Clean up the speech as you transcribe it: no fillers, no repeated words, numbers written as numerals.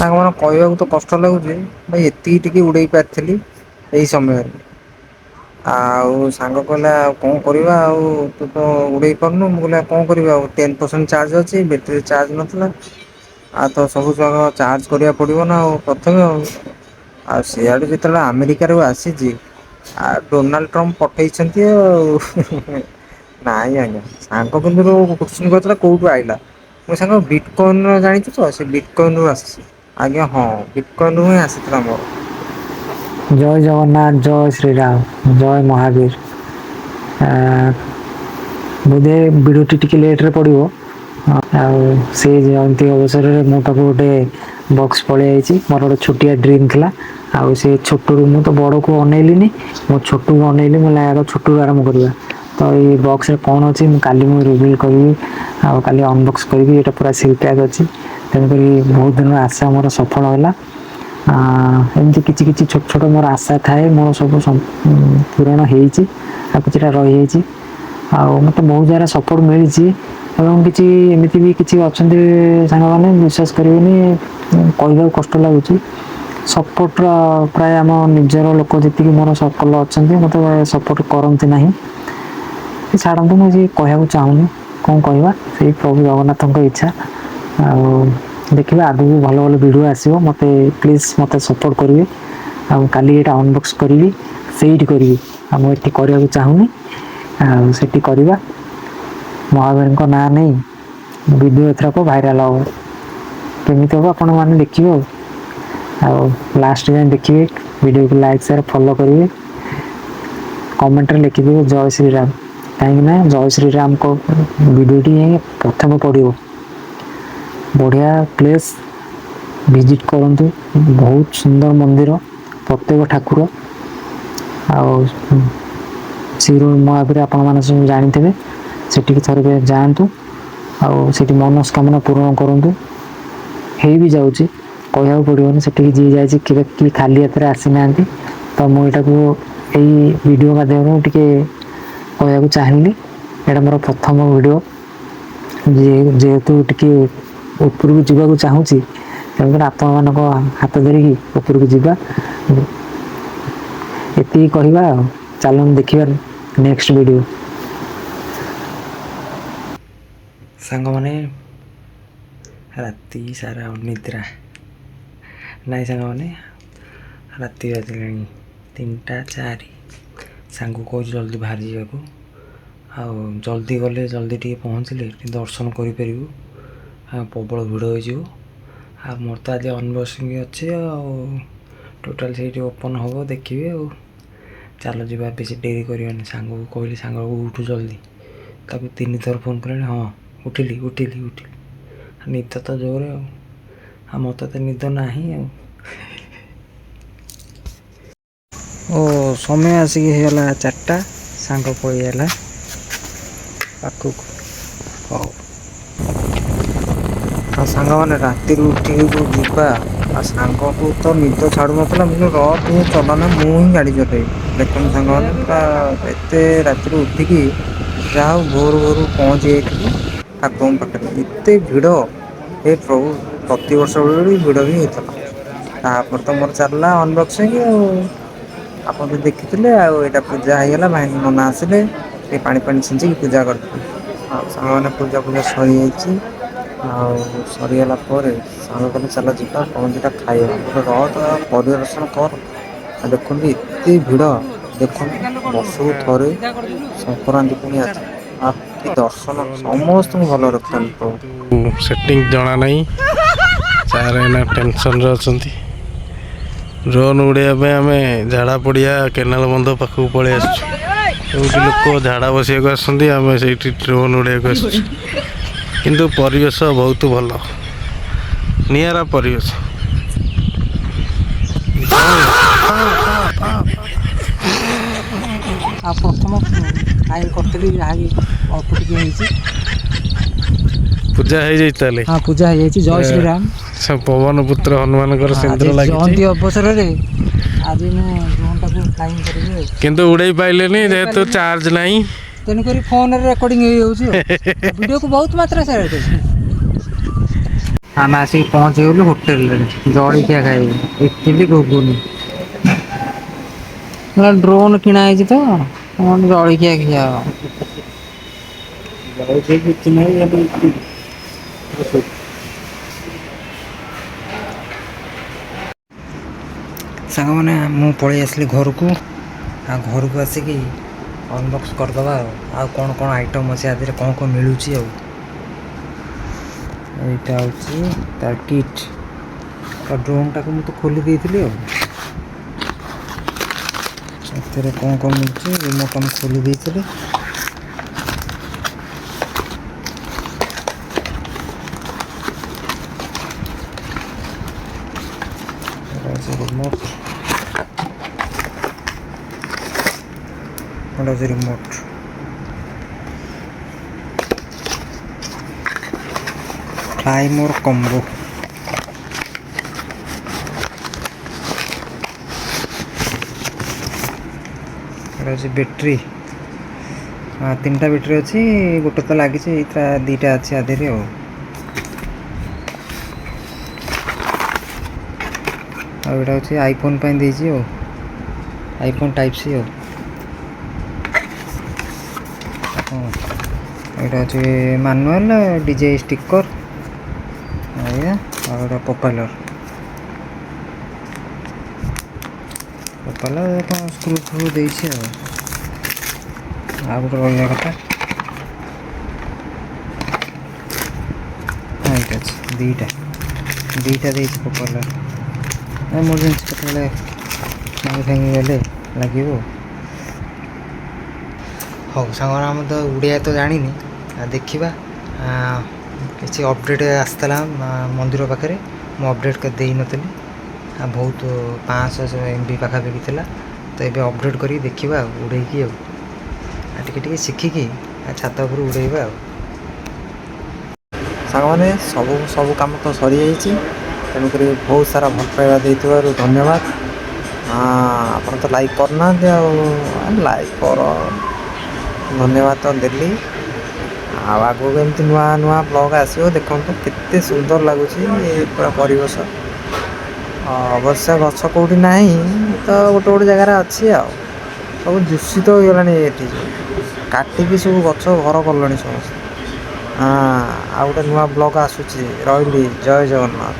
ସାଙ୍ଗମାନେ କହିବାକୁ ତ କଷ୍ଟ ଲାଗୁଛି ଭାଇ ଏତିକି ଟିକେ ଉଡେଇ ପାରିଥିଲି ଏଇ ସମୟରେ। ଆଉ ସାଙ୍ଗ କହିଲା ଆଉ କଣ କରିବା ଆଉ ତୁ ତ ଉଡେଇ ପାରୁନୁ ମୁଁ କହିଲି କଣ କରିବା ଆଉ 10% ଚାର୍ଜ ଅଛି ବ୍ୟାଟେରୀ ଚାର୍ଜ ନଥିଲା। ଆଉ ତ ସବୁ ଜାଗ ଚାର୍ଜ କରିବାକୁ ପଡିବ ନା ଆଉ ପ୍ରଥମେ ଆଉ ସିଆଡୁ ଯେତେବେଳେ ଆମେରିକାରୁ ଆସିଛି ଆଉ ଡୋନାଲ୍ଡ ଟ୍ରମ୍ପ ପଠେଇଛନ୍ତି ଆଉ ନାଇଁ ଆଜ୍ଞା ସାଙ୍ଗ କିନ୍ତୁ କୋଶ୍ଚିନ୍ କରିଥିଲା କୋଉଠୁ ଆଇଲା। ମୋ ସାଙ୍ଗ ବିଟକନ ଜାଣିଛୁ ତ ସେ ବିଟକନ ରୁ ଆସିଛି। ଆଜ୍ଞା ହଁ ବିଟକଏନ ହିଁ ଆସିଥିଲା ମୋର। ଜୟ ଜଗନ୍ନାଥ ଜୟ ଶ୍ରୀରାମ ଜୟ ମହାବୀର। ବୋଧେ ଭିଡିଓଟି ଟିକେ ଲେଟରେ ପଡିବ। ଆଉ ସେଇ ଜୟନ୍ତୀ ଅବସରରେ ମୁଁ ତାକୁ ଗୋଟେ ବକ୍ସ ପଳେଇ ଆଇଛି ମୋର ଗୋଟେ ଛୋଟିଆ ଡ୍ରିମ୍ ଥିଲା। ଆଉ ସେ ଛୋଟରୁ ମୁଁ ତ ବଡକୁ ଅନେଇଲିନି ମୋ ଛୋଟକୁ ଅନେଇଲି ମୁଁ ଆଗ ଛୋଟରୁ ଆରମ୍ଭ କରିବା। ତ ଏଇ ବକ୍ସରେ କଣ ଅଛି ମୁଁ କାଲି ରିଭିଲ୍ କରିବି ଆଉ କାଲି ଅନବକ୍ସ କରିବି ଏଇଟା ପୁରା ସିଲ୍ ପ୍ୟାକ୍ ଅଛି। ତେଣୁକରି ବହୁତ ଦିନର ଆଶା ମୋର ସଫଳ ହେଲା। ଏମିତି କିଛି କିଛି ଛୋଟ ଛୋଟ ମୋର ଆଶା ଥାଏ ମୋର ସବୁ ପୂରଣ ହେଇଛି। ଆଉ କିଛିଟା ରହିଯାଇଛି ଆଉ ମତେ ବହୁତ ଜାଗାରେ ସପୋର୍ଟ ମିଳିଛି। ଏବଂ କିଛି ଏମିତି ବି କିଛି ଅଛନ୍ତି ସାଙ୍ଗମାନେ ବିଶ୍ୱାସ କରିବେନି କହିବାକୁ କଷ୍ଟ ଲାଗୁଛି। ସପୋର୍ଟର ପ୍ରାୟ ଆମ ନିଜର ଲୋକ ଯେତିକି ମୋର ସର୍କଲ ଅଛନ୍ତି ମୋତେ ସପୋର୍ଟ କରନ୍ତି ନାହିଁ। ଛାଡନ୍ତୁ ମୁଁ କିଛି କହିବାକୁ ଚାହୁଁନି କଣ କହିବା ସେଇ ପ୍ରଭୁ ଜଗନ୍ନାଥଙ୍କ ଇଚ୍ଛା। ଆଉ ଦେଖିବା ଆଗକୁ ଭଲ ଭଲ ଭିଡ଼ିଓ ଆସିବ ମୋତେ ପ୍ଲିଜ୍ ମୋତେ ସପୋର୍ଟ କରିବେ। ଆଉ କାଲି ଏଇଟା ଅନବକ୍ସ କରିବି ସେଇଠି କରିବି ଆଉ ମୁଁ ଏଠି କରିବାକୁ ଚାହୁଁନି। ଆଉ ସେଠି କରିବା ମହାବୀରଙ୍କ ନାଁ ନେଇ ଭିଡିଓ ଏଥରକ ଭାଇରାଲ ହବ କେମିତି ହବ ଆପଣ ମାନେ ଦେଖିବେ ଆଉ ଲାଷ୍ଟ ଯାଏ ଦେଖିବେ ଭିଡ଼ିଓକୁ ଲାଇକ୍ ସେୟାର ଫଲୋ କରିବେ। କମେଣ୍ଟରେ ଲେଖିଦେବେ ଜୟ ଶ୍ରୀରାମ। କାହିଁକି ନା ଜୟ ଶ୍ରୀରାମଙ୍କ ଭିଡିଓଟି ହିଁ ପ୍ରଥମେ ପଡ଼ିବ। ବଢ଼ିଆ ପ୍ଲେସ୍ ଭିଜିଟ୍ କରନ୍ତୁ ବହୁତ ସୁନ୍ଦର ମନ୍ଦିର ପ୍ରତ୍ୟେକ ଠାକୁର ଆଉ ଶିର ମହାବୀର ଆପଣମାନେ ସବୁ ଜାଣିଥିବେ ସେଠିକି ଥରେ ଯାଆନ୍ତୁ। ଆଉ ସେଠି ମନସ୍କାମନା ପୂରଣ କରନ୍ତୁ ହେଇ ବି ଯାଉଛି। କହିବାକୁ ପଡ଼ିବନି ସେଠିକି ଯିଏ ଯାଇଛି କେବେ କି ଖାଲି ହାତରେ ଆସିନାହାନ୍ତି। ତ ମୁଁ ଏଇଟାକୁ ଏଇ ଭିଡ଼ିଓ ମାଧ୍ୟମରେ ଟିକେ କହିବାକୁ ଚାହିଁଲି ଏଇଟା ମୋର ପ୍ରଥମ ଭିଡ଼ିଓ। ଯେହେତୁ ଟିକେ ଉପରକୁ ଯିବାକୁ ଚାହୁଁଛି ତେଣୁକରି ଆପଣମାନଙ୍କ ହାତ ଧରିକି ଉପରକୁ ଯିବା। ଏତିକି କହିବା ଆଉ ଚାଲନ୍ତୁ ଦେଖିବା ନେକ୍ସଟ ଭିଡ଼ିଓ। ସାଙ୍ଗମାନେ ରାତି ସାରା ଅନିଦ୍ରା ନାଇଁ ସାଙ୍ଗମାନେ ରାତି ବାଜିଲାଣି 3ଟା 4। ସାଙ୍ଗକୁ କହୁଛି ଜଲ୍ଦି ବାହାରି ଯିବାକୁ ଆଉ ଜଲ୍ଦି ଗଲେ ଜଲ୍ଦି ଟିକେ ପହଞ୍ଚିଲେ ଟିକେ ଦର୍ଶନ କରିପାରିବୁ। ଆଉ ପ୍ରବଳ ଭିଡ଼ ହେଇଯିବ ଆଉ ମୋର ତ ଆଜି ଅନବକ୍ସିଂ ଅଛି ଆଉ ଟୋଟାଲ୍ ସେଇଠି ଓପନ୍ ହେବ ଦେଖିବେ ଆଉ ଚାଲ ଯିବା ବେଶୀ ଡେରି କରିବାନି। ସାଙ୍ଗକୁ କହିଲି ସାଙ୍ଗକୁ ଉଠୁ ଜଲ୍ଦି ତାକୁ 3ଥର ଫୋନ୍ କଲେଣି ହଁ ଉଠିଲି ନିଦ ତ ଜୋରେ ଆଉ ମୋତେ ତ ନିଦ ନାହିଁ ଆଉ ଓ ସମୟ ଆସିକି ହେଇଗଲା 4ଟା ସାଙ୍ଗ ପଳେଇଆଇଲା ପାଖକୁ ହଉ। ଆଉ ସାଙ୍ଗମାନେ ରାତିରୁ ଉଠିକି ଯୋଉ ଯିବା ଆଉ ସାଙ୍ଗକୁ ତ ନିଦ ଛାଡୁନଥିଲା ମୁଁ କହିଲି ରହ ତୁ ଚଲାନା ମୁଁ ହିଁ ଗାଡି ଚଲେଇବି। ଦେଖନ୍ତୁ ସାଙ୍ଗମାନେ ପୁରା ଏତେ ରାତିରୁ ଉଠିକି ଯାହା ହଉ ଭୋରୁ ପହଞ୍ଚି ଯାଇଥିଲୁ ଠାକୁରଙ୍କ ପାଖରେ ଏତେ ଭିଡ ହେ ପ୍ରଭୁ ପ୍ରତିବର୍ଷ ବେଳେ ବି ଭିଡ ହିଁ ହେଇଥିଲା। ତାପରେ ତ ମୋର ଚାଲିଲା ଅନବକ୍ସିଂ ଆଉ ଆପଣ ତ ଦେଖିଥିଲେ ଆଉ ଏଇଟା ପୂଜା ହେଇଗଲା ଭାଇ ନନା ଆସିଲେ ଟିକେ ପାଣି ଛିଞ୍ଚିକି ପୂଜା କରିଦେଲେ ଆଉ ସାଙ୍ଗମାନେ ପୂଜା ସରିଯାଇଛି। ଆଉ ସରିଗଲା ପରେ ସାଙ୍ଗ କହିଲେ ଚାଲ ଯିବା କଣ ଦିଟା ଖାଇବା ମୁଁ କହିଲି ରହ ତ ପରିଦର୍ଶନ କର। ଆଉ ଦେଖନ୍ତୁ ଏତେ ଭିଡ ଦେଖନ୍ତୁ ବର୍ଷକୁ ଥରେ ସଂକ୍ରାନ୍ତି ପୁଣି ଆସେ ଆ କି ଦର୍ଶନ ସମସ୍ତଙ୍କୁ ଭଲ ରଖିଥାନ୍ତି ପ୍ରଭୁ। ସେଟିଂ ଜଣା ନାହିଁ ସାର୍ ଏଇନା ଟେନସନରେ ଅଛନ୍ତି। ଡ୍ରୋନ୍ ଉଡ଼େଇବା ପାଇଁ ଆମେ ଝାଡ଼ା ପଡ଼ିଆ କେନାଲ ବନ୍ଧ ପାଖକୁ ପଳେଇ ଆସିଛୁ। ଯୋଉଠି ଲୋକ ଝାଡ଼ା ବସିବାକୁ ଆସନ୍ତି ଆମେ ସେଇଠି ଡ୍ରୋନ୍ ଉଡ଼େଇବାକୁ ଆସିଛୁ। କିନ୍ତୁ ପରିବେଶ ବହୁତ ଭଲ ନିଆରା ପରିବେଶ। ଆଉ ପ୍ରଥମ ଟାଇମ୍ କରିଥିଲି ଯାହାକି ଅଳ୍ପ ଟିକେ ହେଇଛି। ପୂଜା ହେଇଯାଇଛି ତାହେଲେ ହଁ ପୂଜା ହେଇଯାଇଛି ଜୟ ଶ୍ରୀରାମ। ପବନ ପୁତ୍ର ହନୁମାନଙ୍କର ଆଜି ସିନ୍ଦୁର ଲାଗିଛି। ଜୟନ୍ତୀ ଅବସରରେ ଆଜି ମୁଁ ଡ୍ରୋନ୍ ଟାକୁ ଫ୍ଲାଇଂ କରିବି ଆଉ କିନ୍ତୁ ଉଡ଼େଇ ପାଇଲେନି ଉଡ଼େଇ ଯେହେତୁ ପାରିଲିନି ଚାର୍ଜ ନାହିଁ। ତେଣୁକରି ଫୋନରେ ରେକର୍ଡିଂ ହେଇଯାଉଛି ଆଉ ଭିଡ଼ିଓକୁ ବହୁତ ମାତ୍ରାରେ ସେୟାର କରିଛି। ଆମେ ଆସିକି ପହଞ୍ଚିଗଲୁ ହୋଟେଲରେ ଜଳଖିଆ ଖାଇବୁ ଇଟିଲି ଘୁଗୁନି। ଡ୍ରୋନ୍ କିଣା ହେଇଛି ତ କଣ ଜଳଖିଆ ଖିଆ ହବ। ଜଳଖିଆ କିଛି ନାହିଁ ଖାଲି ଇଟିଲି। ସାଙ୍ଗମାନେ ମୁଁ ପଳେଇ ଆସିଲି ଘରକୁ। ଆଉ ଘରକୁ ଆସିକି ଅନବକ୍ସ କରିଦେବା ଆଉ କ'ଣ କ'ଣ ଆଇଟମ୍ ଅଛି ଆ ଦେହରେ କ'ଣ କ'ଣ ମିଳୁଛି ଆଉ। ଏଇଟା ହେଉଛି ତା କିଟ୍। ତା ଡ୍ରୋନ୍ଟାକୁ ମୁଁ ତ ଖୋଲି ଦେଇଥିଲି ଆଉ। ଏଥିରେ କ'ଣ କ'ଣ ମିଳୁଛି ରିମୋଟ୍ ମୁଁ ଖୋଲି ଦେଇଥିଲି। ରିମୋଟ୍ ରିମୋଟ୍ ଫ୍ଲାଇ ମୋର୍ କମ୍ବୋ। ଏଇଟା ହେଉଛି ବ୍ୟାଟେରୀ। 3ଟା ବ୍ୟାଟେରୀ ଅଛି, ଗୋଟେ ତ ଲାଗିଛି, ଏଇଟା 2ଟା ଅଛି ଆ ଦେହରେ ଆଉ। ଆଉ ଏଇଟା ହେଉଛି ଆଇଫୋନ୍ ପାଇଁ ଦେଇଛି ଆଉ, ଆଇଫୋନ୍ ଟାଇପ୍ ସି ଆଉ। ଏଇଟା ହେଉଛି ମାନୁଆଲ୍ ଡିଜେ ଷ୍ଟିକର୍ ଆଜ୍ଞା। ଆଉ ଏଇଟା ପ୍ରୋପାଇଲର୍ କ'ଣ ସ୍କ୍ରୁ ଫ୍ରୁ ଦେଇଛି ଆଉ। ଆଉ ଗୋଟେ ରହିବା କଥା ଏଇଟା ଅଛି, 2ଟା ଦେଇଛି ପ୍ରୋପାଇଲର୍। ଏମର୍ଜେନ୍ସି କେତେବେଳେ ଭାଙ୍ଗି ଗଲେ ଲାଗିବ। ହଉ ସାଙ୍ଗମାନେ, ଆମେ ତ ଓଡ଼ିଆ ତ ଜାଣିନି, ଦେଖିବା କିଛି ଅପଡ଼େଟ୍ ଆସିଥିଲା ମନ୍ଦିର ପାଖରେ, ମୁଁ ଅପଡ଼େଟ୍ ଦେଇନଥିଲି। ବହୁତ 500 MB ପାଖାପାଖି ଥିଲା, ତ ଏବେ ଅପଡ଼େଟ୍ କରିକି ଦେଖିବା ଆଉ ଉଡ଼େଇକି ଆଉ ଟିକେ ଶିଖିକି ଛାତ ଉପରୁ ଉଡ଼େଇବା ଆଉ। ସାଙ୍ଗମାନେ ସବୁ କାମ ତ ସରିଯାଇଛି, ତେଣୁକରି ବହୁତ ସାରା ଭଲ ପାଇବା ଦେଇଥିବାରୁ ଧନ୍ୟବାଦ। ଆପଣ ତ ଲାଇକ୍ କରୁନାହାନ୍ତି, ଆଉ ଲାଇକ୍ କର, ଧନ୍ୟବାଦ ତ ଦେଲି। ଆଉ ଆଗକୁ ଏମିତି ନୂଆ ନୂଆ ବ୍ଲଗ୍ ଆସିବ, ଦେଖନ୍ତୁ କେତେ ସୁନ୍ଦର ଲାଗୁଛି ପୁରା ପରିବେଶ। ଅବଶ୍ୟ ଗଛ କେଉଁଠି ନାହିଁ ତ ଗୋଟେ ଜାଗାରେ ଅଛି ଆଉ। ସବୁ ଦୂଷିତ ହୋଇଗଲାଣି, ଏଠି କାଟିକି ସବୁ ଗଛ ଘର କଲେଣି ସମସ୍ତେ। ଆଉ ଗୋଟେ ନୂଆ ବ୍ଲଗ୍ ଆସୁଛି। ରହିଲି, ଜୟ ଜଗନ୍ନାଥ।